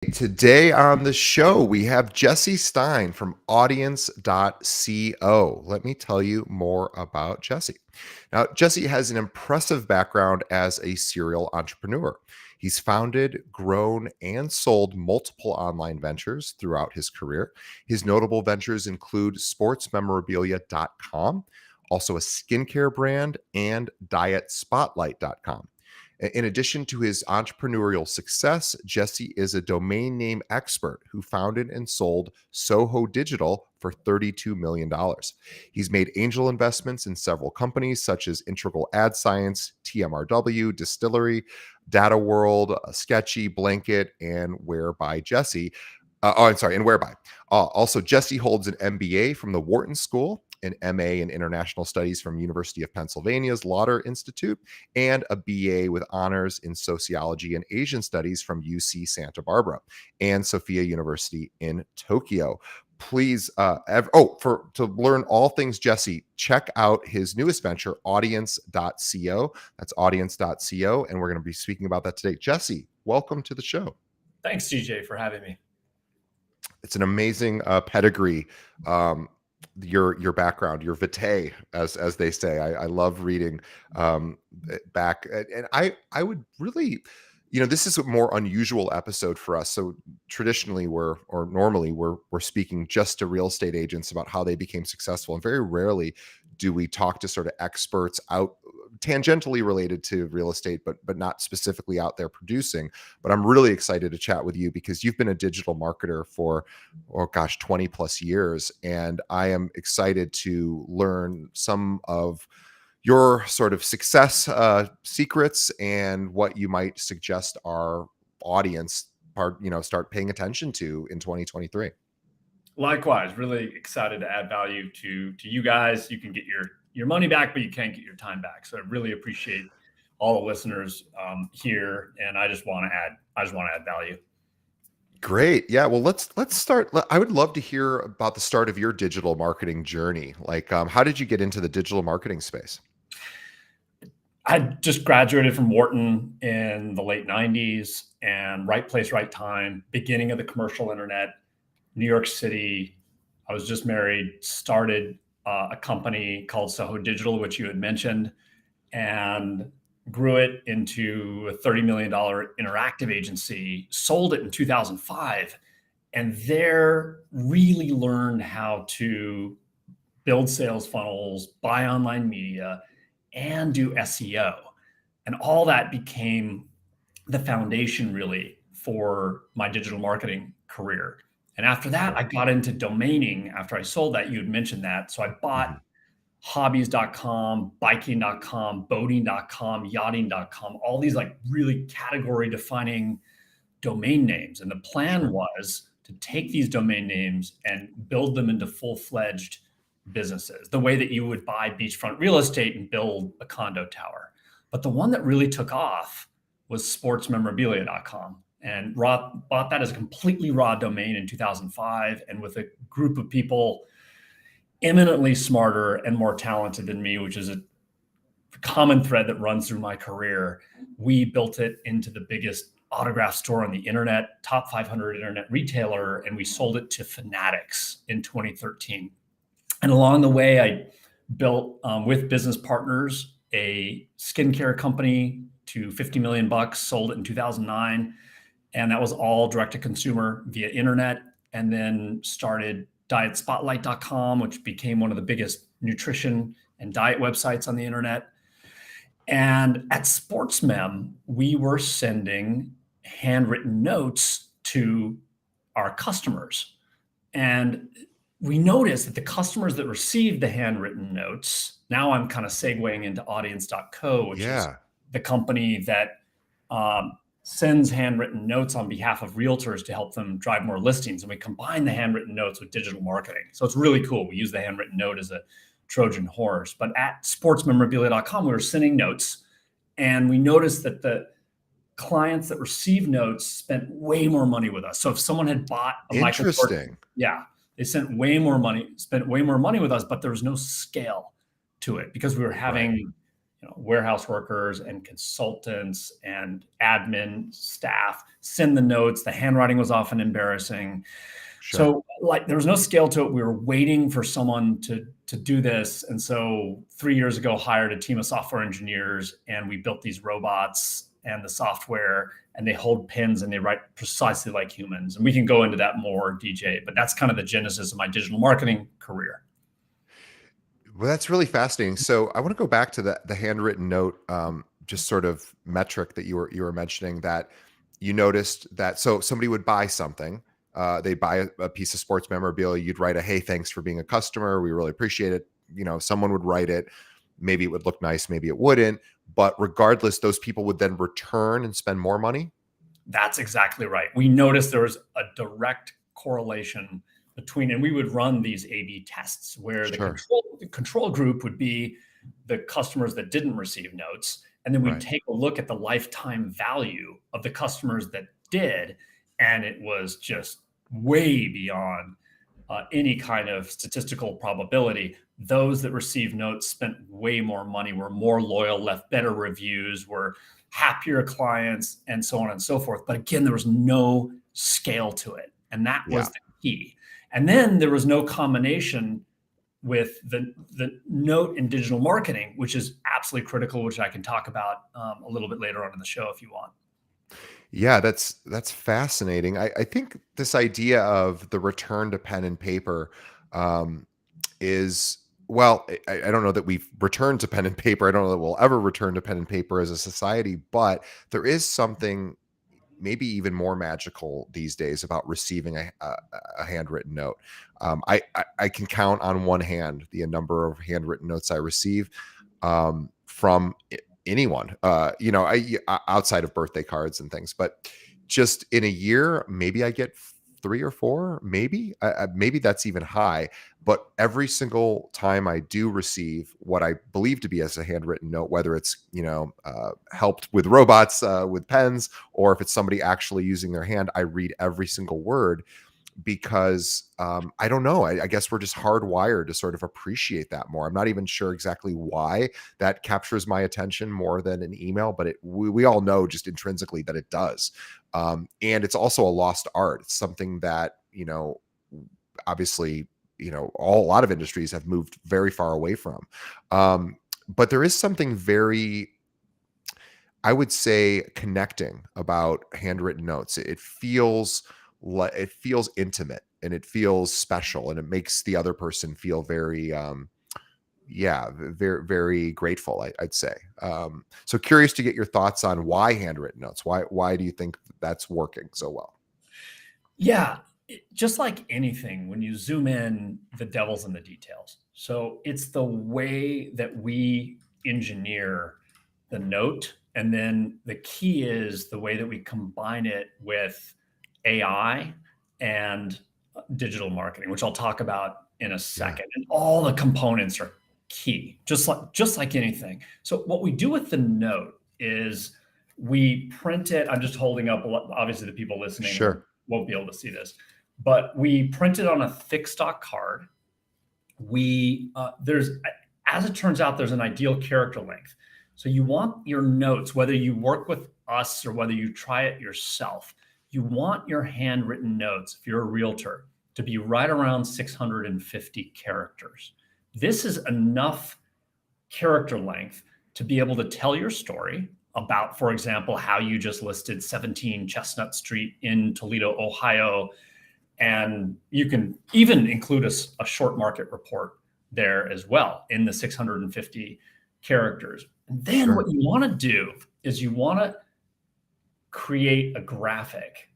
Today on the show, we have Jesse Stein from audience.co. Let me tell you more about Jesse. Now, Jesse has an impressive background as a serial entrepreneur. He's founded, grown, and sold multiple online ventures throughout his career. His notable ventures include sportsmemorabilia.com, also a skincare brand, and dietspotlight.com. In addition to his entrepreneurial success, Jesse is a domain name expert who founded and sold Soho Digital for $32 million. He's made angel investments in several companies such as Integral Ad Science, TMRW, Distillery, Data World, Sketchy, Blanket, and Whereby Jesse. And Whereby. Also, Jesse holds an MBA from the Wharton School, an MA in International Studies from University of Pennsylvania's Lauder Institute, and a BA with honors in Sociology and Asian Studies from UC Santa Barbara and Sophia University in Tokyo. Please, to learn all things Jesse, check out his newest venture, audience.co. That's audience.co, and we're going to be speaking about that today. Jesse, welcome to the show. Thanks, DJ, for having me. It's an amazing pedigree. Your background, your vitae, as they say. I love reading back, and I would really, this is a more unusual episode for us. So traditionally, normally we're speaking just to real estate agents about how they became successful, and very rarely do we talk to sort of experts out tangentially related to real estate, but not specifically out there producing. But I'm really excited to chat with you because you've been a digital marketer for, 20 plus years. And I am excited to learn some of your sort of success secrets and what you might suggest our audience start paying attention to in 2023. Likewise, really excited to add value to you guys. You can get your money back, but you can't get your time back. So I really appreciate all the listeners here, and I just want to add value. Great. Yeah. Well, let's start. I would love to hear about the start of your digital marketing journey. Like, how did you get into the digital marketing space? I just graduated from Wharton in the late 90s, and right place, right time, beginning of the commercial internet, New York City. I was just married, started a company called Soho Digital, which you had mentioned, and grew it into a $30 million interactive agency, sold it in 2005, and there really learned how to build sales funnels, buy online media, and do SEO. And all that became the foundation really for my digital marketing career. And after that, I got into domaining. After I sold that, you had mentioned that. So I bought hobbies.com, biking.com, boating.com, yachting.com, all these like really category defining domain names. And the plan was to take these domain names and build them into full-fledged businesses, the way that you would buy beachfront real estate and build a condo tower. But the one that really took off was sportsmemorabilia.com. And bought that as a completely raw domain in 2005. And with a group of people eminently smarter and more talented than me, which is a common thread that runs through my career, we built it into the biggest autograph store on the internet, top 500 internet retailer, and we sold it to Fanatics in 2013. And along the way, I built, with business partners, a skincare company to $50 million, sold it in 2009. And that was all direct to consumer via internet, and then started dietspotlight.com, which became one of the biggest nutrition and diet websites on the internet. And at SportsMem, we were sending handwritten notes to our customers. And we noticed that the customers that received the handwritten notes, now I'm kind of segueing into audience.co, which is the company that sends handwritten notes on behalf of realtors to help them drive more listings. And we combine the handwritten notes with digital marketing. So it's really cool. We use the handwritten note as a Trojan horse. But at sportsmemorabilia.com, we were sending notes, and we noticed that the clients that received notes spent way more money with us. So if someone had bought a Michael Jordan, they spent way more money with us, but there was no scale to it because we were having warehouse workers and consultants and admin staff send the notes. The handwriting was often embarrassing. Sure. So like there was no scale to it. We were waiting for someone to do this. And so 3 years ago, hired a team of software engineers, and we built these robots and the software, and they hold pens and they write precisely like humans. And we can go into that more, DJ, but that's kind of the genesis of my digital marketing career. Well, that's really fascinating. So I want to go back to the handwritten note, just sort of metric that you were mentioning, that you noticed that. So somebody would buy something, they'd buy a piece of sports memorabilia. You'd write a, "Hey, thanks for being a customer. We really appreciate it." Someone would write it. Maybe it would look nice, maybe it wouldn't. But regardless, those people would then return and spend more money. That's exactly right. We noticed there was a direct correlation between, and we would run these A/B tests where Sure. the control group would be the customers that didn't receive notes. And then we'd Right. take a look at the lifetime value of the customers that did. And it was just way beyond any kind of statistical probability. Those that received notes spent way more money, were more loyal, left better reviews, were happier clients, and so on and so forth. But again, there was no scale to it. And that was Yeah. the key. And then there was no combination with the note in digital marketing, which is absolutely critical, which I can talk about a little bit later on in the show if you want. Yeah, that's fascinating. I think this idea of the return to pen and paper, um, is, well, I don't know that we've returned to pen and paper. I don't know that we'll ever return to pen and paper as a society, but there is something maybe even more magical these days about receiving a handwritten note. I can count on one hand the number of handwritten notes I receive, from anyone, outside of birthday cards and things. But just in a year, maybe I get three or four, maybe that's even high. But every single time I do receive what I believe to be as a handwritten note, whether it's helped with robots, with pens, or if it's somebody actually using their hand, I read every single word, because I don't know. I guess we're just hardwired to sort of appreciate that more. I'm not even sure exactly why that captures my attention more than an email, but we all know just intrinsically that it does. And it's also a lost art. It's something that, obviously, a lot of industries have moved very far away from. But there is something very, I would say, connecting about handwritten notes. It feels intimate, and it feels special, and it makes the other person feel very, very, very grateful, I'd say. So curious to get your thoughts on why handwritten notes. Why do you think that's working so well? Yeah, just like anything, when you zoom in, the devil's in the details. So it's the way that we engineer the note. And then the key is the way that we combine it with AI and digital marketing, which I'll talk about in a Yeah. second. And all the components are key, just like anything. So what we do with the note is we print it. I'm just holding up. Obviously, the people listening Sure. won't be able to see this, but we print it on a thick stock card. There's, as it turns out, there's an ideal character length. So you want your notes, whether you work with us or whether you try it yourself, you want your handwritten notes, if you're a realtor, to be right around 650 characters. This is enough character length to be able to tell your story about, for example, how you just listed 17 Chestnut Street in Toledo, Ohio. And you can even include a short market report there as well in the 650 characters. And then Sure. what you want to do is you want to create a graphic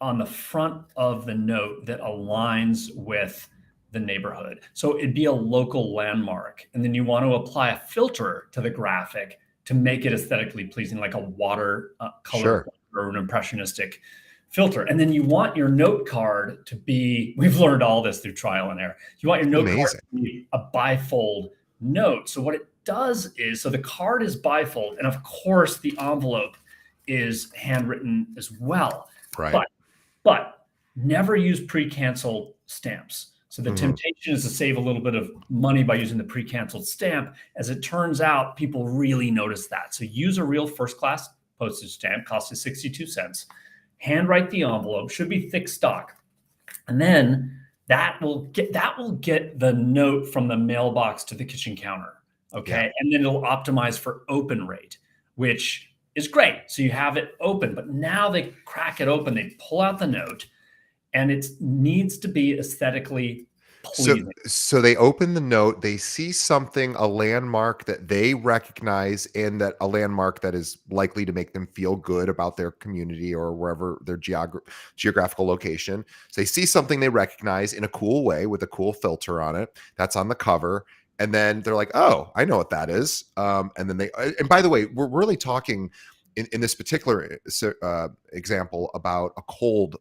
on the front of the note that aligns with the neighborhood. So it'd be a local landmark. And then you want to apply a filter to the graphic to make it aesthetically pleasing, like a water color Sure. or an impressionistic filter. And then you want your note card to be, we've learned all this through trial and error. You want your note card Amazing. to be a bifold note. So what it does is, so the card is bifold, and of course the envelope is handwritten as well. Right. But never use pre-canceled stamps. So the Mhm. temptation is to save a little bit of money by using the pre-canceled stamp. As it turns out, people really notice that. So use a real first-class postage stamp, costs you 62 cents. Handwrite the envelope, should be thick stock. And then that will get the note from the mailbox to the kitchen counter. Yeah. Okay. And then it'll optimize for open rate, which is great. So you have it open, but now they crack it open, they pull out the note, and it needs to be aesthetically So pleasing. so they open the note, they see something, a landmark that they recognize, and that a landmark that is likely to make them feel good about their community or wherever their geographical location. So they see something they recognize in a cool way with a cool filter on it. That's on the cover. And then they're like, "Oh, I know what that is." And then and by the way, we're really talking in this particular example about a cold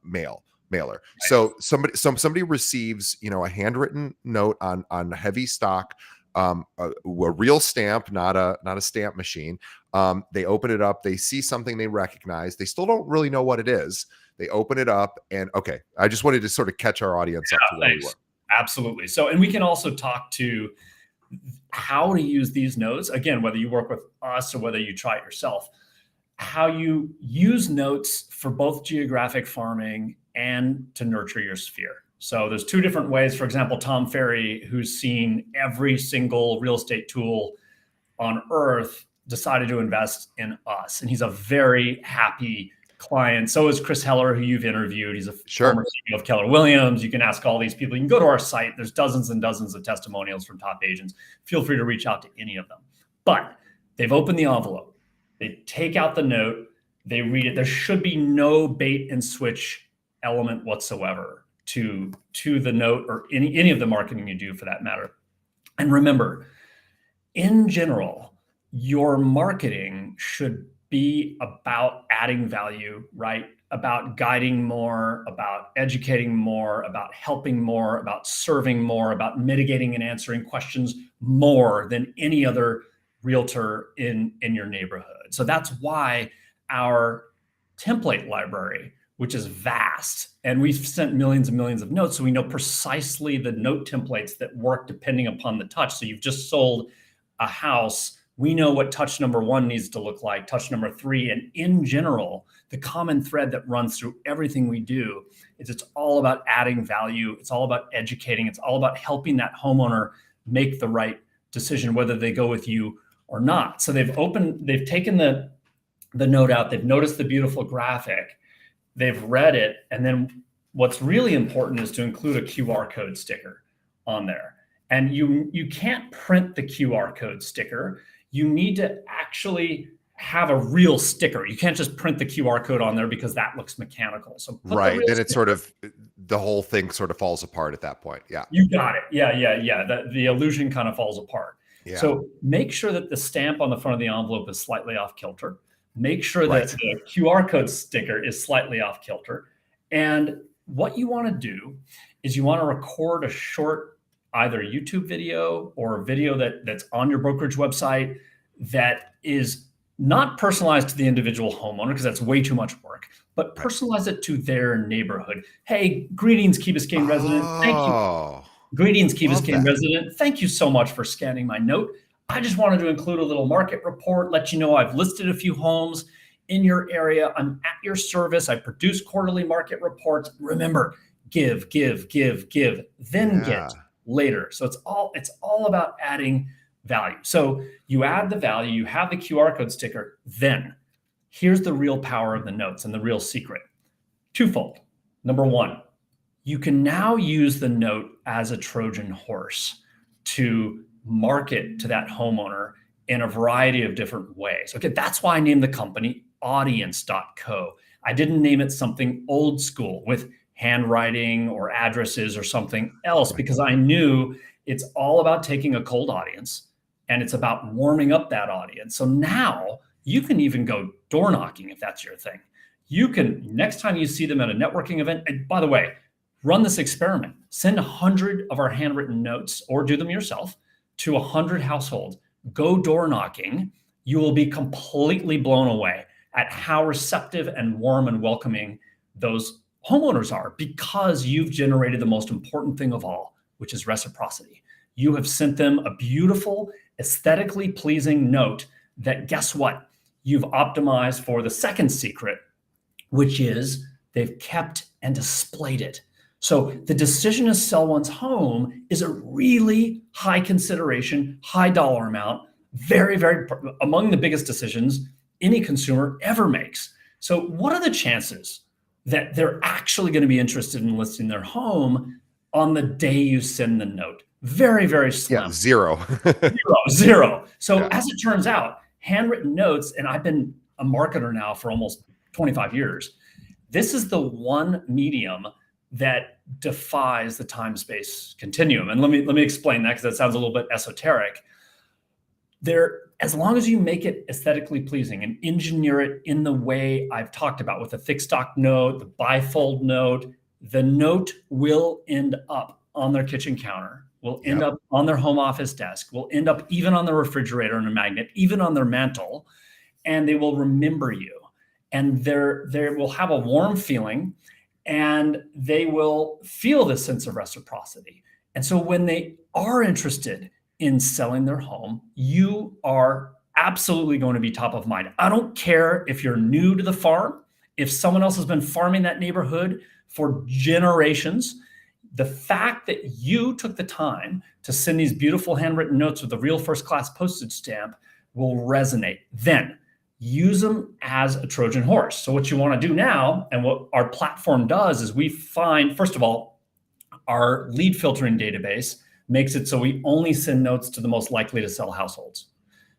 mailer. Right. So somebody receives, a handwritten note on heavy stock, a real stamp, not a stamp machine. They open it up, they see something they recognize. They still don't really know what it is. They open it up, and okay, I just wanted to sort of catch our audience up to where we Thanks. were. Absolutely. So, and we can also talk to how to use these notes. Again, whether you work with us or whether you try it yourself, how you use notes for both geographic farming and to nurture your sphere. So there's two different ways. For example, Tom Ferry, who's seen every single real estate tool on earth, decided to invest in us. And he's a very happy client. So is Chris Heller, who you've interviewed. He's a former Sure. CEO of Keller Williams. You can ask all these people. You can go to our site. There's dozens and dozens of testimonials from top agents. Feel free to reach out to any of them. But they've opened the envelope. They take out the note. They read it. There should be no bait and switch element whatsoever to the note or any of the marketing you do for that matter. And remember, in general, your marketing should be about adding value, right? About guiding more, about educating more, about helping more, about serving more, about mitigating and answering questions more than any other realtor in your neighborhood. So that's why our template library, which is vast, and we've sent millions and millions of notes, so we know precisely the note templates that work depending upon the touch. So you've just sold a house, we know what touch number 1 needs to look like, touch number 3. And in general, the common thread that runs through everything we do is it's all about adding value. It's all about educating. It's all about helping that homeowner make the right decision, whether they go with you or not. So they've taken the note out, they've noticed the beautiful graphic, they've read it. And then what's really important is to include a QR code sticker on there. And you can't print the QR code sticker. You need to actually have a real sticker. You can't just print the QR code on there because that looks mechanical. So put the Right. real Then it's sticker. sort of the whole thing sort of falls apart at that point. Yeah. You got it. Yeah. The illusion kind of falls apart. Yeah. So make sure that the stamp on the front of the envelope is slightly off kilter. Make sure that Right. the QR code sticker is slightly off kilter. And what you want to do is you want to record a short either YouTube video or a video that's on your brokerage website that is not personalized to the individual homeowner, because that's way too much work, but Right. personalize it to their neighborhood. Hey, greetings, Key Biscayne resident. Thank you. Oh, Greetings, Key love Biscayne that. resident. Thank you so much for scanning my note. I just wanted to include a little market report, let you know I've listed a few homes in your area. I'm at your service. I produce quarterly market reports. Remember, give, then Yeah. get later. So it's all about adding value. So you add the value, you have the QR code sticker, then here's the real power of the notes and the real secret. Twofold. Number 1, you can now use the note as a Trojan horse to market to that homeowner in a variety of different ways. Okay, that's why I named the company audience.co. I didn't name it something old school with handwriting or addresses or something else, Right. because I knew it's all about taking a cold audience and it's about warming up that audience. So now you can even go door knocking if that's your thing. You can, next time you see them at a networking event, and by the way, run this experiment. Send 100 of our handwritten notes or do them yourself to 100 households. Go door knocking. You will be completely blown away at how receptive and warm and welcoming those homeowners are, because you've generated the most important thing of all, which is reciprocity. You have sent them a beautiful, aesthetically pleasing note that, guess what? You've optimized for the second secret, which is they've kept and displayed it. So the decision to sell one's home is a really high consideration, high dollar amount, very, very among the biggest decisions any consumer ever makes. So what are the chances that they're actually going to be interested in listing their home on the day you send the note? Very, very slim. Yeah, zero. Zero. So Yeah. as it turns out, handwritten notes, and I've been a marketer now for almost 25 years, this is the one medium that defies the time-space continuum. And let me explain that, because that sounds a little bit esoteric. As long as you make it aesthetically pleasing and engineer it in the way I've talked about, with the thick stock note, the bifold note, the note will end up on their kitchen counter, will end up on their home office desk, will end up even on the refrigerator and a magnet, even on their mantle, and they will remember you. And they will have a warm feeling, and they will feel this sense of reciprocity. And so when they are interested in selling their home, you are absolutely going to be top of mind. I don't care if you're new to the farm, if someone else has been farming that neighborhood for generations. The fact that you took the time to send these beautiful handwritten notes with a real first-class postage stamp will resonate. Then use them as a Trojan horse. So what you want to do now, and what our platform does, is we find, first of all, our lead filtering database makes it so we only send notes to the most likely to sell households.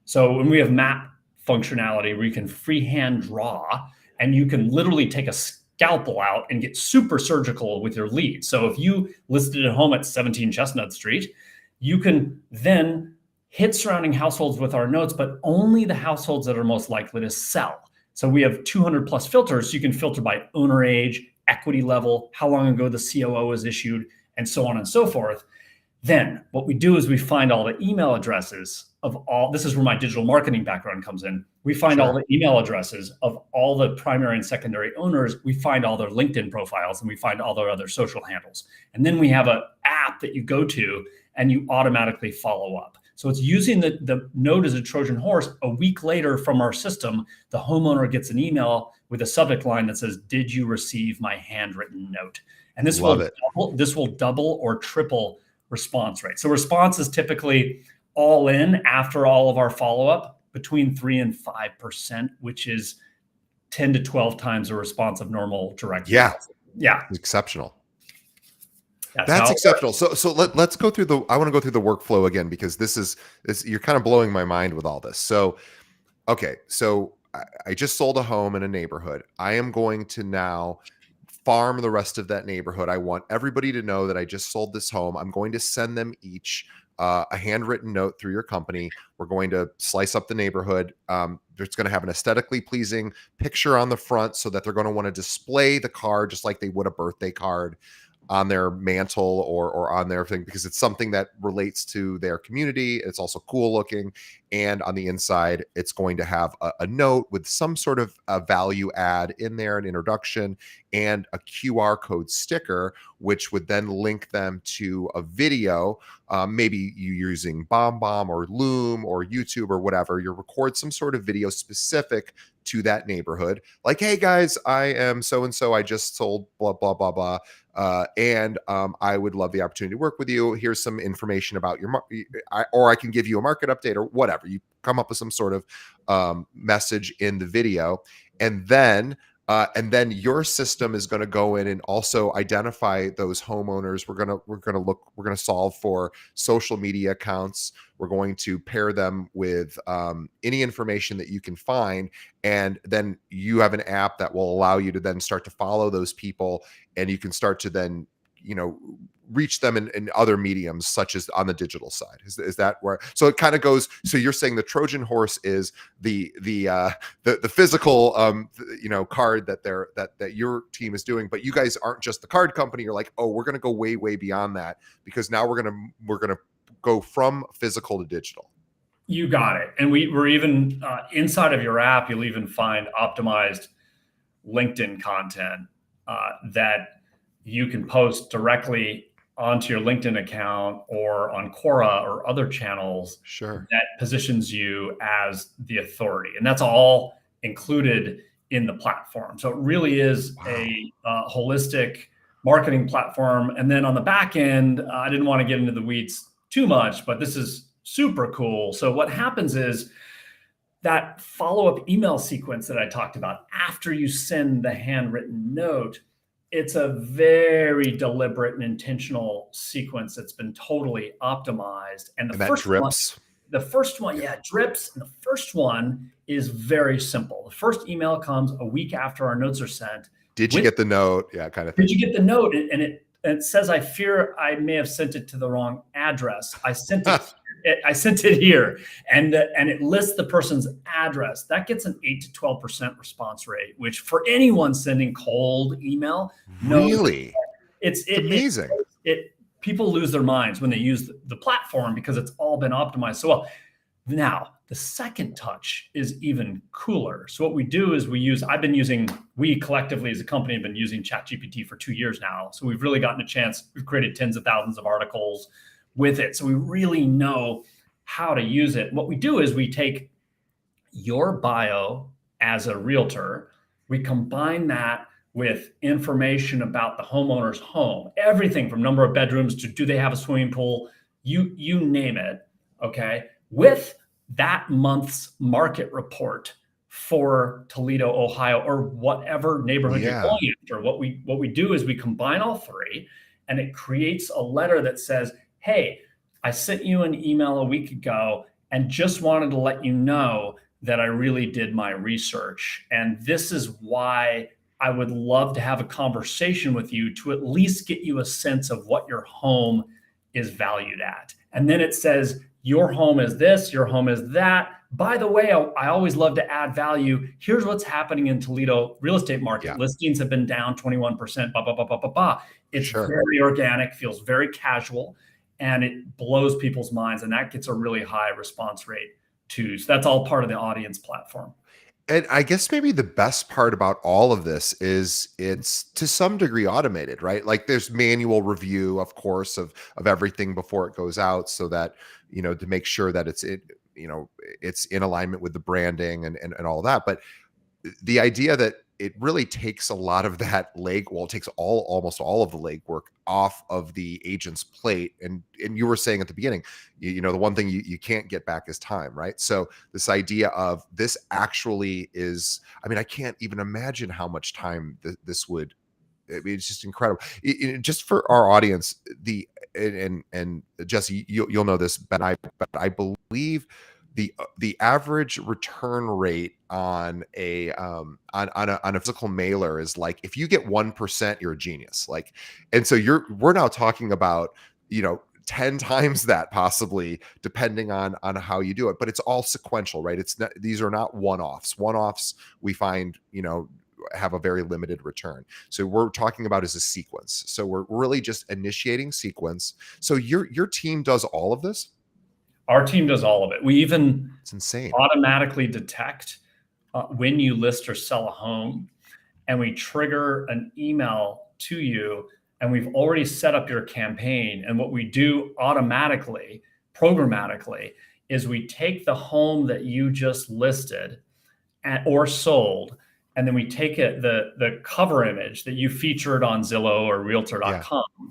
So when we have map functionality where you can freehand draw, and you can literally take a scalpel out and get super surgical with your lead. So if you listed a home at 17 Chestnut Street, you can then hit surrounding households with our notes, but only the households that are most likely to sell. So we have 200 plus filters. So you can filter by owner age, equity level, how long ago the COO was issued, and so on and so forth. Then what we do is we find all the email addresses of all, this is where my digital marketing background comes in. We find all the email addresses of all the primary and secondary owners. We find all their LinkedIn profiles, and we find all their other social handles. And then we have an app that you go to and you automatically follow up. So it's using the note as a Trojan horse. A week later from our system, the homeowner gets an email with a subject line that says, "Did you receive my handwritten note?" And this will double or triple response rate. So response is typically all in after all of our follow-up between 3 and 5%, which is 10 to 12 times the response of normal direct. Yeah. Yeah. Exceptional. That's exceptional. So let's go through I want to go through the workflow again, because this you're kind of blowing my mind with all this. So, okay. So I just sold a home in a neighborhood. I am going to now farm the rest of that neighborhood. I want everybody to know that I just sold this home. I'm going to send them each a handwritten note through your company. We're going to slice up the neighborhood. It's going to have an aesthetically pleasing picture on the front, so that they're going to want to display the card just like they would a birthday card on their mantle or on their thing, because it's something that relates to their community. It's also cool looking. And on the inside, it's going to have a note with some sort of a value add in there, an introduction, and a QR code sticker, which would then link them to a video. Maybe you using BombBomb or Loom or YouTube or whatever. You record some sort of video specific to that neighborhood, like, "Hey guys, I am so-and-so. I just sold blah, blah, blah, blah. And I would love the opportunity to work with you. Here's some information about your, or I can give you a market update," or whatever. You come up with some sort of message in the video, and then your system is going to go in and also identify those homeowners. We're going to solve for social media accounts. We're going to pair them with any information that you can find. And then you have an app that will allow you to then start to follow those people, and you can start to then, reach them in other mediums, such as on the digital side. Is that where? So it kind of goes. So you're saying the Trojan horse is the physical card that your team is doing, but you guys aren't just the card company. You're like, oh, we're going to go way beyond that, because now we're gonna go from physical to digital. You got it. And we're even inside of your app, you'll even find optimized LinkedIn content that you can post directly onto your LinkedIn account or on Quora or other channels Sure. that positions you as the authority. And that's all included in the platform. So it really is Wow. a holistic marketing platform. And then on the back end, I didn't want to get into the weeds too much, but this is super cool. So what happens is that follow-up email sequence that I talked about after you send the handwritten note, it's a very deliberate and intentional sequence that's been totally optimized. And And that drips. the first one, yeah, drips. And the first one is very simple. The first email comes a week after our notes are sent. Did you get the note? Yeah, kind of thing. Did you get the note? And it says, I fear I may have sent it to the wrong address. I sent it here, and it lists the person's address. That gets an 8 to 12% response rate, which for anyone sending cold email, Really, it's amazing. People lose their minds when they use the platform because it's all been optimized so well. Now, the second touch is even cooler. So what we do is we collectively as a company have been using ChatGPT for 2 years now. So we've really gotten a chance. We've created tens of thousands of articles with it. So we really know how to use it. What we do is we take your bio as a realtor, we combine that with information about the homeowner's home, everything from number of bedrooms to do they have a swimming pool, you name it, okay, with that month's market report for Toledo, Ohio, or whatever neighborhood you're going after. What we do is we combine all three, and it creates a letter that says, hey, I sent you an email a week ago and just wanted to let you know that I really did my research. And this is why I would love to have a conversation with you to at least get you a sense of what your home is valued at. And then it says, your home is this, your home is that. By the way, I always love to add value. Here's what's happening in Toledo real estate market. Yeah. Listings have been down 21%, blah, blah, blah, blah, blah, blah. It's very organic, feels very casual, and it blows people's minds. And that gets a really high response rate too. So that's all part of the audience platform. And I guess maybe the best part about all of this is it's to some degree automated, right? Like there's manual review, of course, of everything before it goes out, so that, to make sure that it's in alignment with the branding and all that. But the idea that it really takes a lot of that it takes almost all of the legwork off of the agent's plate. And you were saying at the beginning, the one thing you can't get back is time, right? So this idea of this actually is, I can't even imagine how much time this would, it's just incredible. Just for our audience, and Jesse, you'll know this, but I believe the average return rate on a physical mailer is like, if you get 1%, you're a genius. Like, and so we're now talking about 10 times that, possibly, depending on how you do it. But it's all sequential, right? These are not one-offs. One-offs, we find have a very limited return. So we're talking about as a sequence. So we're really just initiating sequence. So your team does all of this? Our team does all of it. We even it's insane. Automatically detect when you list or sell a home, and we trigger an email to you, and we've already set up your campaign. And what we do automatically, programmatically, is we take the home that you just listed or sold, and then we take the cover image that you featured on Zillow or Realtor.com. Yeah.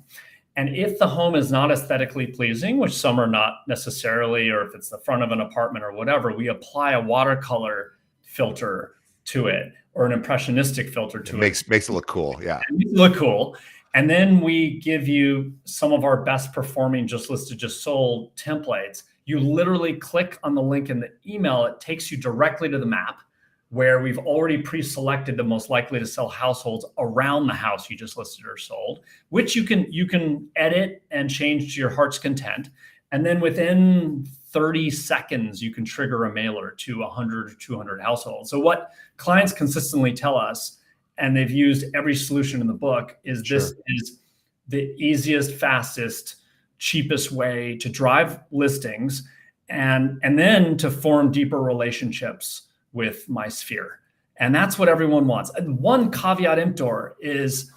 And if the home is not aesthetically pleasing, which some are not necessarily, or if it's the front of an apartment or whatever, we apply a watercolor filter to it, or an impressionistic filter to it. Makes it look cool. Yeah. It makes it look cool. And then we give you some of our best performing just listed, just sold templates. You literally click on the link in the email. It takes you directly to the map where we've already pre-selected the most likely to sell households around the house you just listed or sold, which you can edit and change to your heart's content. And then within 30 seconds, you can trigger a mailer to 100 or 200 households. So what clients consistently tell us, and they've used every solution in the book, is this is the easiest, fastest, cheapest way to drive listings and then to form deeper relationships with my sphere. And that's what everyone wants. And one caveat emptor is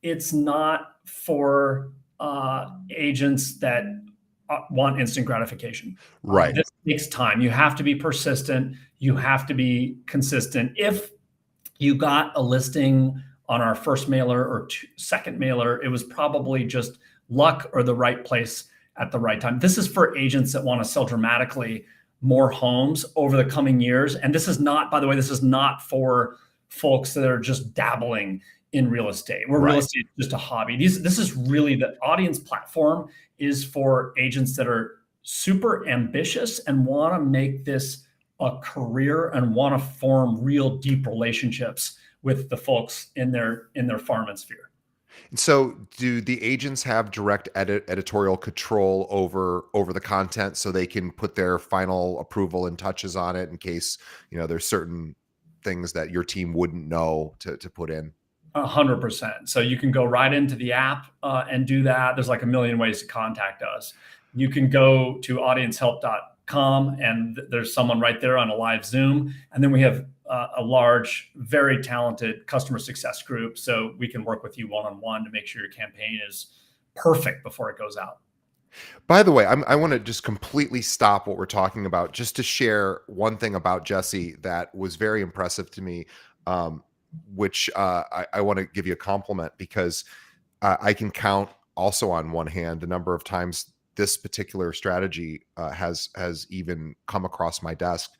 it's not for agents that want instant gratification. Right. This takes time. You have to be persistent. You have to be consistent. If you got a listing on our first mailer or second mailer, it was probably just luck or the right place at the right time. This is for agents that want to sell dramatically more homes over the coming years. And this is not, by the way, this is not for folks that are just dabbling in real estate, where real estate is just a hobby. This is really, the audience platform is for agents that are super ambitious and want to make this a career and want to form real deep relationships with the folks in their farm and sphere. So, do the agents have direct editorial control over the content, so they can put their final approval and touches on it in case there's certain things that your team wouldn't know to put in? 100%. So you can go right into the app and do that. There's like a million ways to contact us. You can go to audiencehelp.com and there's someone right there on a live Zoom. And then we have a large, very talented customer success group. So we can work with you one-on-one to make sure your campaign is perfect before it goes out. By the way, I want to just completely stop what we're talking about just to share one thing about Jesse that was very impressive to me, which I want to give you a compliment, because I can count also on one hand the number of times this particular strategy has even come across my desk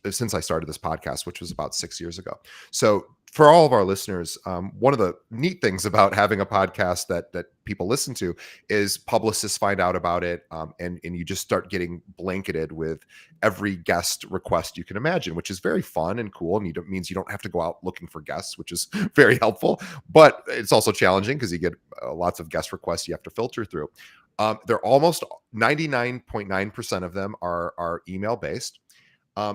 since I started this podcast, which was about 6 years ago. So for all of our listeners, one of the neat things about having a podcast that people listen to is publicists find out about it, and you just start getting blanketed with every guest request you can imagine, which is very fun and cool, and means you don't have to go out looking for guests, which is very helpful. But it's also challenging because you get lots of guest requests you have to filter through. They're almost 99.9% of them are email based.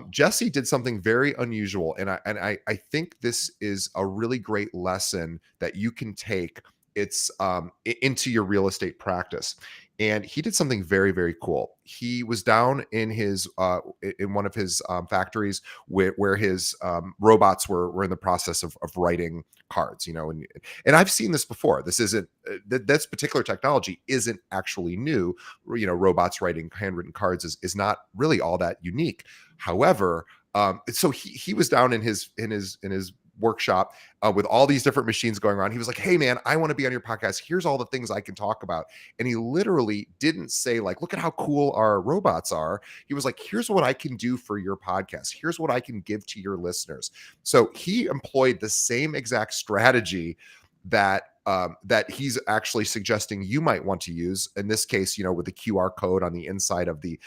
Jesse did something very unusual, and I think this is a really great lesson that you can take into your real estate practice. And he did something very, very cool. He was down in one of his factories where his robots were in the process of writing cards, and I've seen this before. This isn't this particular technology isn't actually new. Robots writing handwritten cards is not really all that unique. However, so he was down in his workshop with all these different machines going around. He was like, "Hey man, I want to be on your podcast. Here's all the things I can talk about." And he literally didn't say like, "Look at how cool our robots are." He was like, "Here's what I can do for your podcast. Here's what I can give to your listeners." So he employed the same exact strategy that he's actually suggesting you might want to use in this case, with the QR code on the inside of the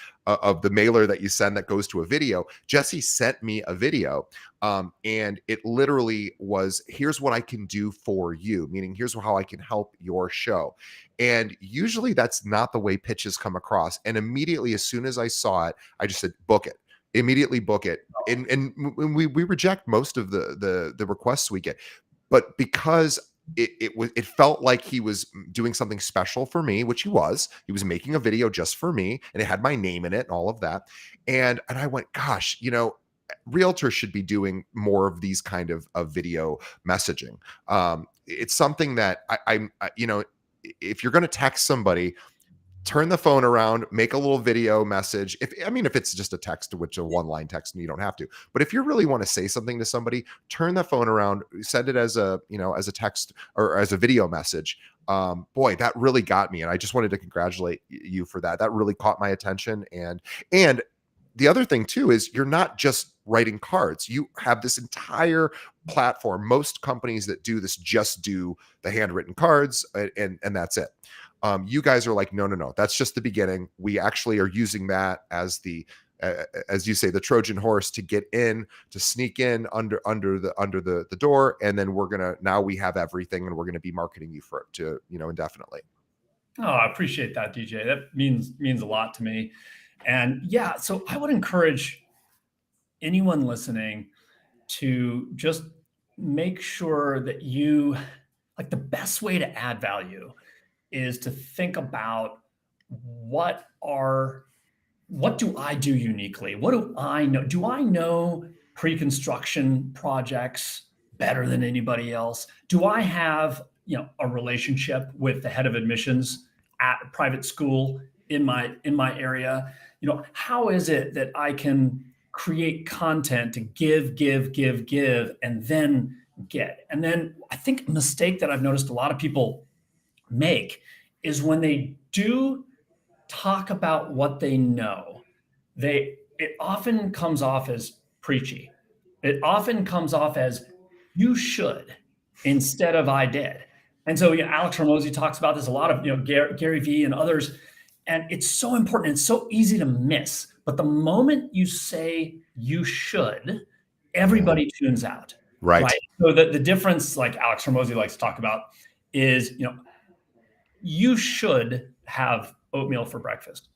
mailer that you send that goes to a video. Jesse sent me a video, and it literally was, "Here's what I can do for you," meaning here's how I can help your show. And usually that's not the way pitches come across. And immediately, as soon as I saw it, I just said, "Book it." Immediately book it. And we reject most of the requests we get, but because it felt like he was doing something special for me, which he was making a video just for me, and it had my name in it and all of that. And I went, gosh, realtors should be doing more of these kind of video messaging. It's something that if you're going to text somebody, turn the phone around, make a little video message. If it's just a text, which a one-line text, and you don't have to. But if you really want to say something to somebody, turn the phone around, send it as a text or as a video message. Boy, that really got me. And I just wanted to congratulate you for that. That really caught my attention. And the other thing too is you're not just writing cards. You have this entire platform. Most companies that do this just do the handwritten cards and that's it. You guys are like, no, that's just the beginning. We actually are using that as as you say, the Trojan horse to get in, to sneak in under the door. And then now we have everything, and we're going to be marketing you indefinitely. Oh, I appreciate that, DJ. That means a lot to me. And yeah, so I would encourage anyone listening to just make sure that the best way to add value is to think about what do I do uniquely? What do I know? Do I know pre-construction projects better than anybody else? Do I have, a relationship with the head of admissions at a private school in my area? How is it that I can create content to give, and then get? And then I think a mistake that I've noticed a lot of people make is when they do talk about what they know, it often comes off as preachy. It often comes off as you should instead of I did. And so, Alex Hormozy talks about this a lot of, Gary Vee and others. And it's so important. It's so easy to miss. But the moment you say you should, everybody tunes out. Right. So the difference, like Alex Hormozy likes to talk about, is, you should have oatmeal for breakfast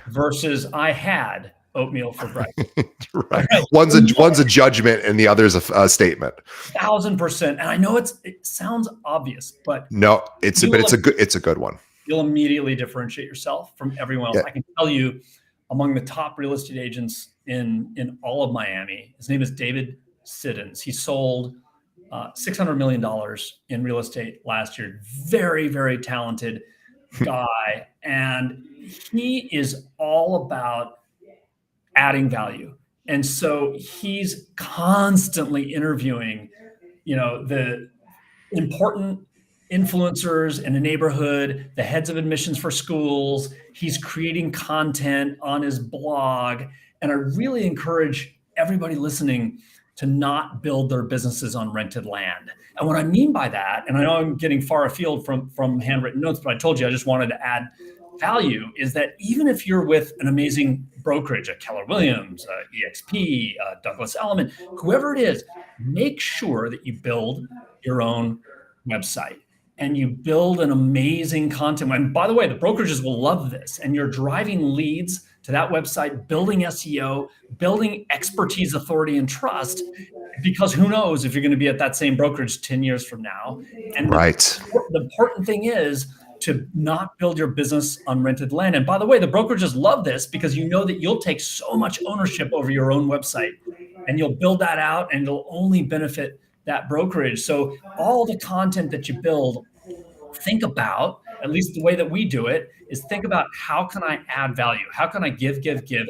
versus I had oatmeal for breakfast. Right. One's a judgment and the other's a statement. 1,000%. And I know it sounds obvious, but no, it's a good one. You'll immediately differentiate yourself from everyone else. Yeah. I can tell you, among the top real estate agents in all of Miami, his name is David Siddons. He sold $600 million in real estate last year. Very, very talented guy. And he is all about adding value. And so he's constantly interviewing, the important influencers in a neighborhood, the heads of admissions for schools. He's creating content on his blog. And I really encourage everybody listening to not build their businesses on rented land. And what I mean by that, and I know I'm getting far afield from handwritten notes, but I told you I just wanted to add value, is that even if you're with an amazing brokerage, a Keller Williams, EXP, Douglas Elliman, whoever it is, make sure that you build your own website and you build an amazing content. And by the way, the brokerages will love this. And you're driving leads to that website, building SEO, building expertise, authority, and trust, because who knows if you're going to be at that same brokerage 10 years from now. And right. The important thing is to not build your business on rented land. And by the way, the brokerages love this because you know that you'll take so much ownership over your own website and you'll build that out and it'll only benefit that brokerage. So all the content that you build, think about, at least the way that we do it, is think about how can I add value? How can I give,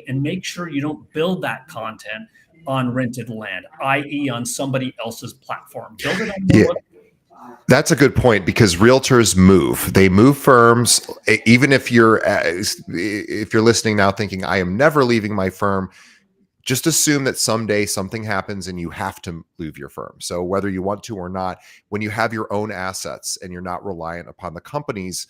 and make sure you don't build that content on rented land, i.e. on somebody else's platform. Build it on your website. That's a good point, because realtors move. They move firms. Even if you're listening now thinking, I am never leaving my firm, just assume that someday something happens and you have to leave your firm. So whether you want to or not, when you have your own assets and you're not reliant upon the company's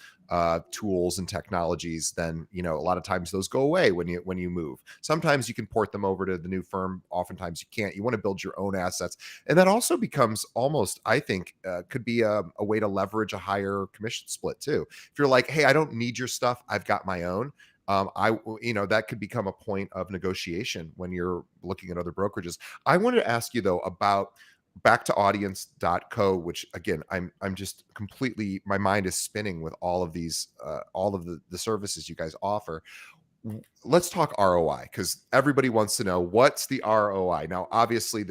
tools and technologies, then a lot of times those go away when you move. Sometimes you can port them over to the new firm. Oftentimes you can't. You want to build your own assets, and that also becomes almost, I think, could be a way to leverage a higher commission split too. If you're like, hey, I don't need your stuff, I've got my own. That could become a point of negotiation when you're looking at other brokerages. I wanted to ask you though about back to audience.co, which again, I'm just completely, my mind is spinning with all of these, all of the services you guys offer. Let's talk ROI, because everybody wants to know what's the ROI. Now, obviously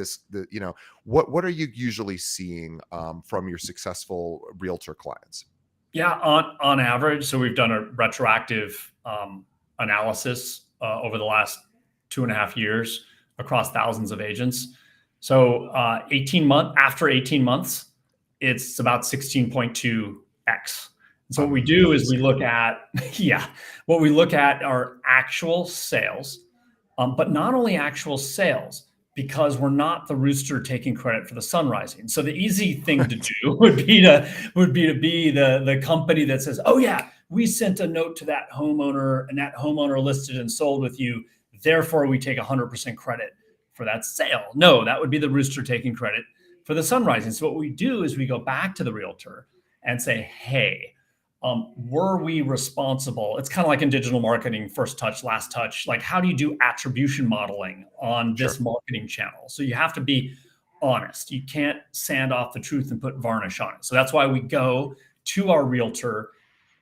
what are you usually seeing from your successful realtor clients? Yeah, on average. So we've done a retroactive analysis over the last 2.5 years across thousands of agents. So after 18 months, it's about 16.2x. So what we do is we look at, what we look at are actual sales, but not only actual sales, because we're not the rooster taking credit for the sun rising. So the easy thing to do would be to be the company that says, oh yeah, we sent a note to that homeowner and that homeowner listed and sold with you. Therefore we take 100% credit for that sale. No, that would be the rooster taking credit for the sun rising. So what we do is we go back to the realtor and say, hey, were we responsible? It's kind of like in digital marketing, first touch, last touch. Like, how do you do attribution modeling on this marketing channel? So you have to be honest. You can't sand off the truth and put varnish on it. So that's why we go to our realtor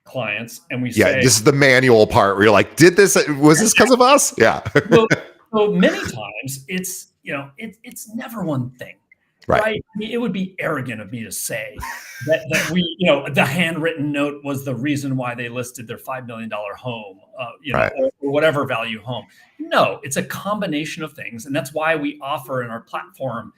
clients and we say, this is the manual part where you're like, was this because of us? Yeah. So many times it's it's never one thing. Right. Right. I mean, it would be arrogant of me to say that we, the handwritten note was the reason why they listed their $5 million home, Right. or whatever value home. No, it's a combination of things. And that's why we offer in our platform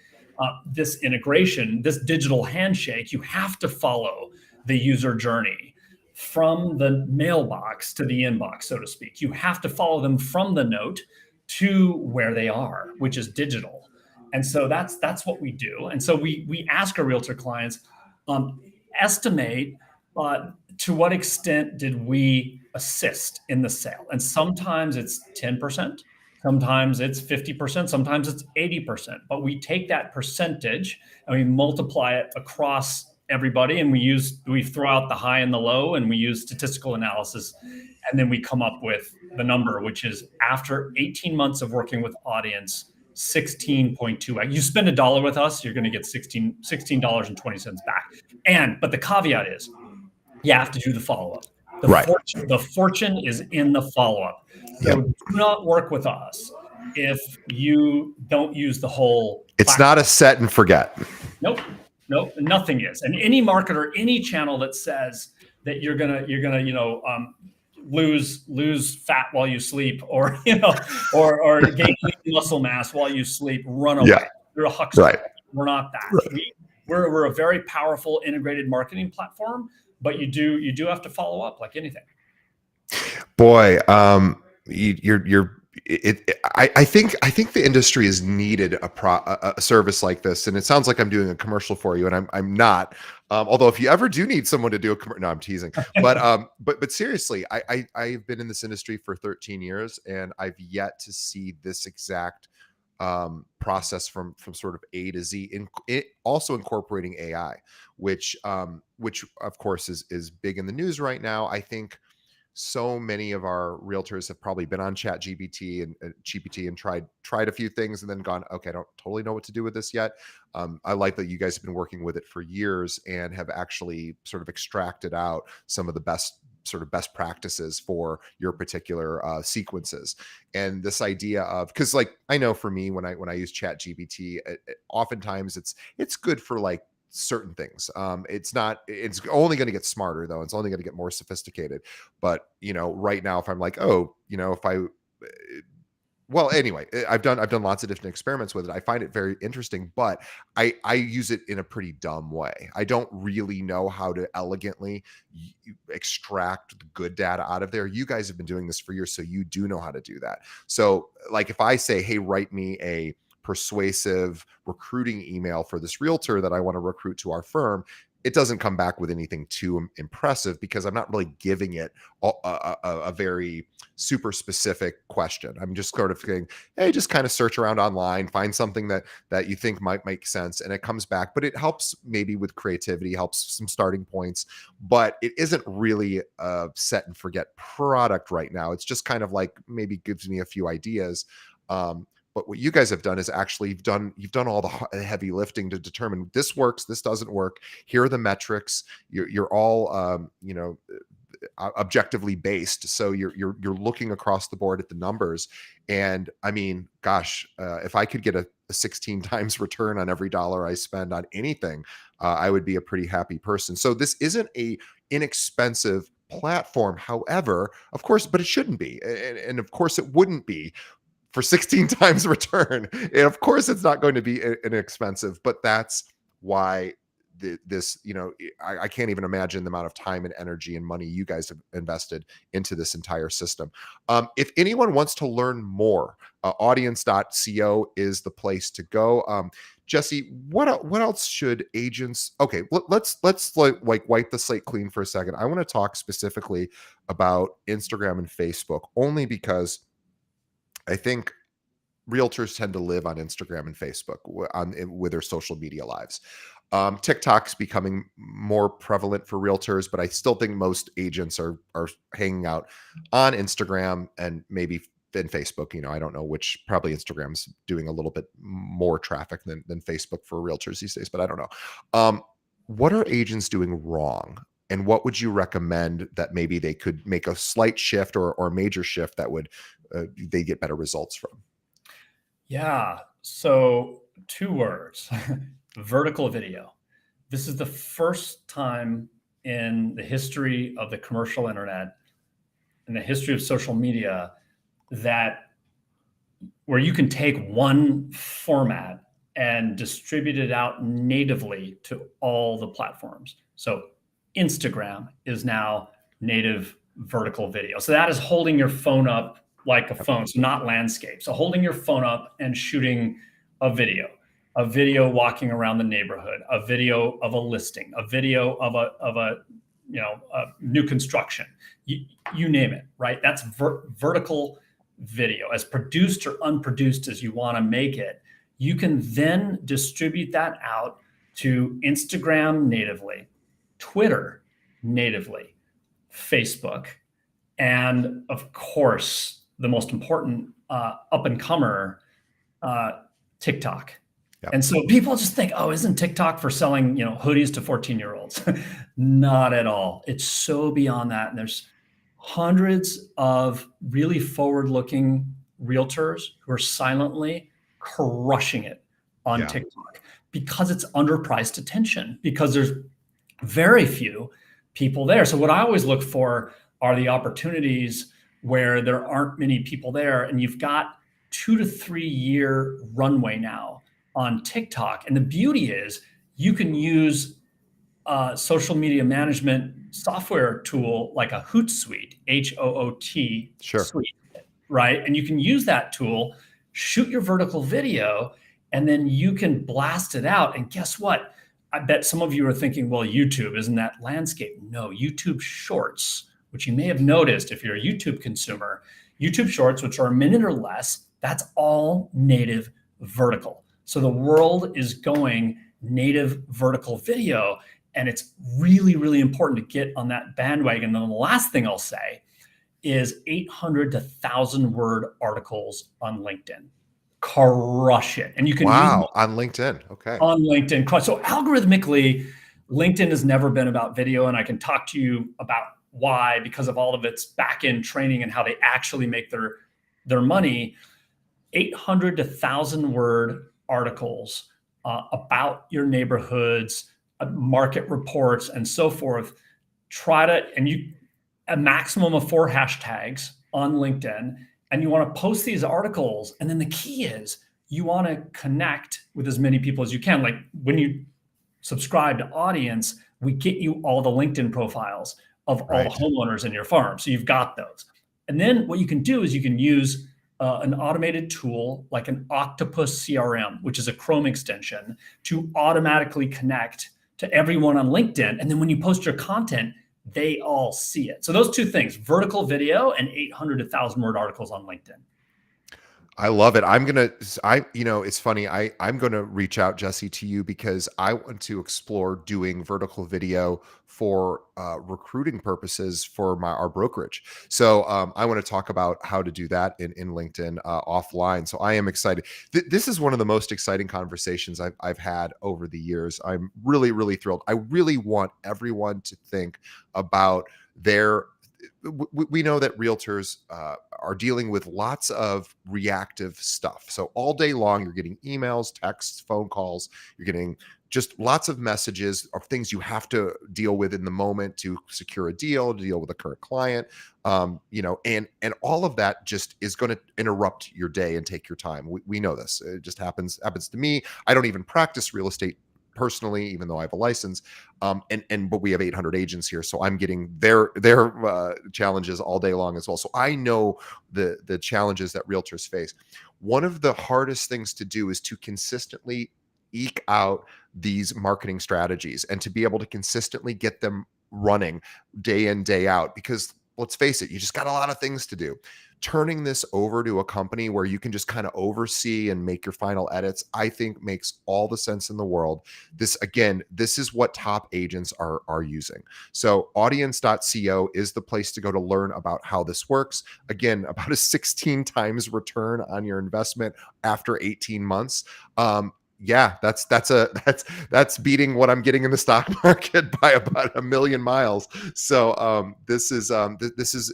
this integration, this digital handshake. You have to follow the user journey from the mailbox to the inbox, so to speak. You have to follow them from the note to where they are, which is digital. And so that's what we do. And so we ask our realtor clients, estimate to what extent did we assist in the sale. And sometimes it's 10%, sometimes it's 50%, sometimes it's 80%. But we take that percentage and we multiply it across everybody, and we throw out the high and the low, and we use statistical analysis, and then we come up with the number, which is after 18 months of working with audience, 16.2. You spend $1 with us, you're going to get $16.20 back. But the caveat is you have to do the follow-up. The fortune is in the follow-up. So do not work with us if you don't use the whole platform. It's not a set and forget. Nope, nothing is. And any marketer, any channel that says that you're gonna lose fat while you sleep, or or gain muscle mass while you sleep, run away. Yeah. You're a huckster. Right. We're not that. Right. We're a very powerful integrated marketing platform, but you do have to follow up like anything. Boy, I think the industry has needed a service like this, and it sounds like I'm doing a commercial for you, and I'm not. Although if you ever do need someone to do a commercial, no, I'm teasing. But seriously, I've been in this industry for 13 years, and I've yet to see this exact process from sort of A to Z. Also incorporating AI, which of course is big in the news right now. I think so many of our realtors have probably been on Chat GPT and GPT and tried a few things and then gone, okay, I don't totally know what to do with this yet. I like that you guys have been working with it for years and have actually sort of extracted out some of the best practices for your particular sequences. And this idea of, because like I know for me when I use Chat GPT, oftentimes it's good for like certain things. It's only going to get smarter though. It's only going to get more sophisticated. But right now, if I'm like, well, anyway, I've done lots of different experiments with it. I find it very interesting, but I use it in a pretty dumb way. I don't really know how to elegantly extract the good data out of there. You guys have been doing this for years, so you do know how to do that. So like if I say, hey, write me a persuasive recruiting email for this realtor that I want to recruit to our firm, it doesn't come back with anything too impressive because I'm not really giving it a very super specific question. I'm just sort of saying, hey, just kind of search around online, find something that you think might make sense, and it comes back. But it helps maybe with creativity, helps some starting points, but it isn't really a set and forget product right now. It's just kind of like maybe gives me a few ideas. But what you guys have done is actually you've done all the heavy lifting to determine this works, this doesn't work. Here are the metrics. You're all objectively based, so you're looking across the board at the numbers. And I mean, gosh, if I could get a 16 times return on every dollar I spend on anything, I would be a pretty happy person. So this isn't a inexpensive platform, however, of course, but it shouldn't be, and of course it wouldn't be for 16 times return. And of course it's not going to be inexpensive, but that's why this, I can't even imagine the amount of time and energy and money you guys have invested into this entire system. If anyone wants to learn more, audience.co is the place to go. Jesse, what else should agents? Okay, let's like wipe the slate clean for a second. I want to talk specifically about Instagram and Facebook, only because I think realtors tend to live on Instagram and Facebook with their social media lives. TikTok's becoming more prevalent for realtors, but I still think most agents are hanging out on Instagram and maybe in Facebook. I don't know which. Probably Instagram's doing a little bit more traffic than Facebook for realtors these days, but I don't know. What are agents doing wrong? And what would you recommend that maybe they could make a slight shift or a major shift that would they get better results from? Yeah. So 2 words, vertical video. This is the first time in the history of the commercial internet, in the history of social media, that where you can take one format and distribute it out natively to all the platforms. So Instagram is now native vertical video. So that is holding your phone up like a phone, so not landscape. So holding your phone up and shooting a video walking around the neighborhood, a video of a listing, a video of a a new construction, you name it, right? That's vertical video, as produced or unproduced as you want to make it. You can then distribute that out to Instagram natively, Twitter natively, Facebook, and of course, the most important up and comer, TikTok. Yep. And so people just think, oh, isn't TikTok for selling, hoodies to 14-year-olds? Not at all. It's so beyond that. And there's hundreds of really forward-looking realtors who are silently crushing it on TikTok because it's underpriced attention, because there's very few people there. So what I always look for are the opportunities where there aren't many people there, and you've got 2 to 3 year runway now on TikTok. And the beauty is you can use a social media management software tool like a Hootsuite, Hoot suite, right? And you can use that tool, shoot your vertical video, and then you can blast it out. And guess what? I bet some of you are thinking, well, YouTube, isn't that landscape? No, YouTube Shorts, which you may have noticed if you're a YouTube consumer, YouTube Shorts, which are a minute or less, that's all native vertical. So the world is going native vertical video, and it's really, really important to get on that bandwagon. And then the last thing I'll say is 800 to 1,000 word articles on LinkedIn. Crush it. And you can use on LinkedIn. Okay. On LinkedIn. So algorithmically, LinkedIn has never been about video, and I can talk to you about why, because of all of its back-end training and how they actually make their money. 800 to 1,000 word articles about your neighborhoods, market reports, and so forth. A maximum of 4 hashtags on LinkedIn, and you want to post these articles. And then the key is you want to connect with as many people as you can. Like when you subscribe to Audience, we get you all the LinkedIn profiles of all the homeowners in your farm. So you've got those. And then what you can do is you can use an automated tool like an Octopus CRM, which is a Chrome extension, to automatically connect to everyone on LinkedIn. And then when you post your content, they all see it. So those 2 things, vertical video and 800 to 1,000 word articles on LinkedIn. I love it. It's funny. I'm going to reach out, Jesse, to you because I want to explore doing vertical video for recruiting purposes for our brokerage. So I want to talk about how to do that in LinkedIn offline. So I am excited. This is one of the most exciting conversations I've had over the years. I'm really, really thrilled. I really want everyone to think about we know that realtors are dealing with lots of reactive stuff. So all day long, you're getting emails, texts, phone calls, you're getting just lots of messages of things you have to deal with in the moment to secure a deal, to deal with a current client, and all of that just is going to interrupt your day and take your time. We know this. It just happens to me. I don't even practice real estate personally, even though I have a license. But we have 800 agents here, so I'm getting their challenges all day long as well. So I know the challenges that realtors face. One of the hardest things to do is to consistently eke out these marketing strategies and to be able to consistently get them running day in, day out, because let's face it, you just got a lot of things to do. Turning this over to a company where you can just kind of oversee and make your final edits, I think makes all the sense in the world. This is what top agents are using. So audience.co is the place to go to learn about how this works. Again, about a 16 times return on your investment after 18 months. That's beating what I'm getting in the stock market by about a million miles. So this is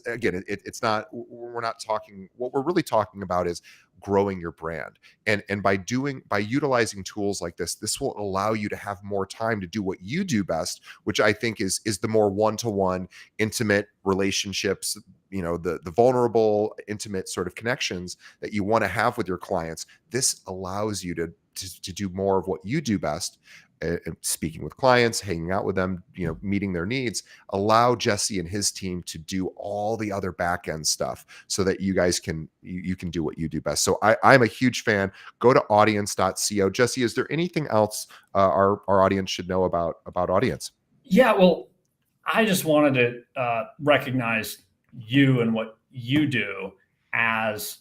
again, it's not, we're not talking, what we're really talking about is growing your brand. And by utilizing tools like this will allow you to have more time to do what you do best, which I think is the more one-to-one intimate relationships, the vulnerable, intimate sort of connections that you want to have with your clients. This allows you to do more of what you do best, speaking with clients, hanging out with them, meeting their needs. Allow Jesse and his team to do all the other back end stuff so that you guys can do what you do best. So I'm a huge fan. Go to audience.co. Jesse, is there anything else our audience should know about Audience? Yeah, well, I just wanted to recognize you and what you do as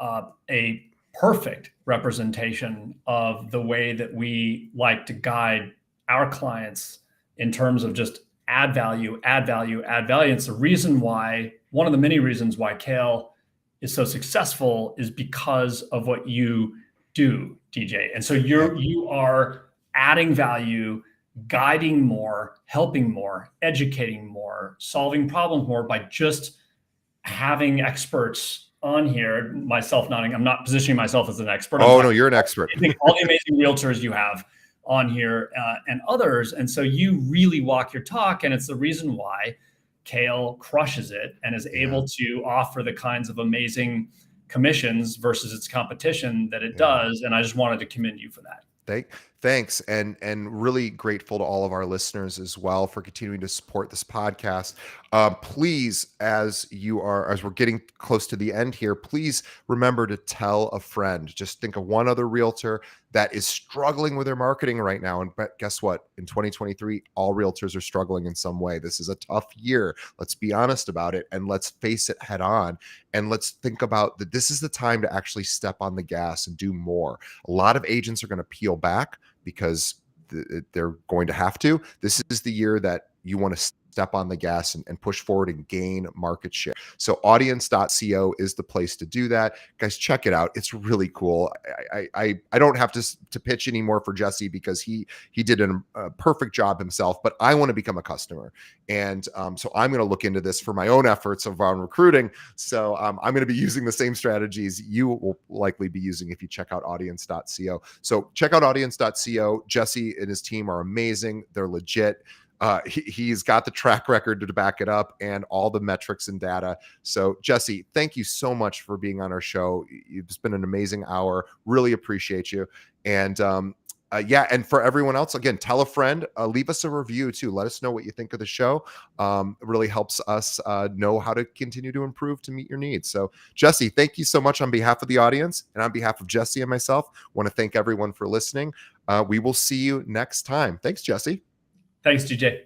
a perfect representation of the way that we like to guide our clients in terms of just add value, add value, add value. It's the reason why, one of the many reasons why Kale is so successful is because of what you do, DJ. And so you are adding value, guiding more, helping more, educating more, solving problems more by just having experts on here, myself nodding. I'm not positioning myself as an expert. Oh, no, you're an expert. All the amazing realtors you have on here and others. And so you really walk your talk. And it's the reason why Kale crushes it and is able to offer the kinds of amazing commissions versus its competition that it does. And I just wanted to commend you for that. Thanks. And really grateful to all of our listeners as well for continuing to support this podcast. Please, as we're getting close to the end here, please remember to tell a friend. Just think of one other realtor that is struggling with their marketing right now. And guess what? In 2023, all realtors are struggling in some way. This is a tough year. Let's be honest about it and let's face it head on. And let's think about that. This is the time to actually step on the gas and do more. A lot of agents are going to peel back because they're going to have to. This is the year that you want to step on the gas and push forward and gain market share. So audience.co is the place to do that. Guys, check it out. It's really cool. I don't have to pitch anymore for Jesse because he did a perfect job himself, but I want to become a customer. And so I'm going to look into this for my own efforts around recruiting. So I'm going to be using the same strategies you will likely be using if you check out audience.co. So check out audience.co. Jesse and his team are amazing. They're legit. He's got the track record to back it up and all the metrics and data. So Jesse, thank you so much for being on our show. It's been an amazing hour. Really appreciate you. And and for everyone else, again, tell a friend, leave us a review too. Let us know what you think of the show. It really helps us know how to continue to improve to meet your needs. So Jesse, thank you so much on behalf of the audience and on behalf of Jesse and myself. Want to thank everyone for listening. We will see you next time. Thanks, Jesse. Thanks, DJ.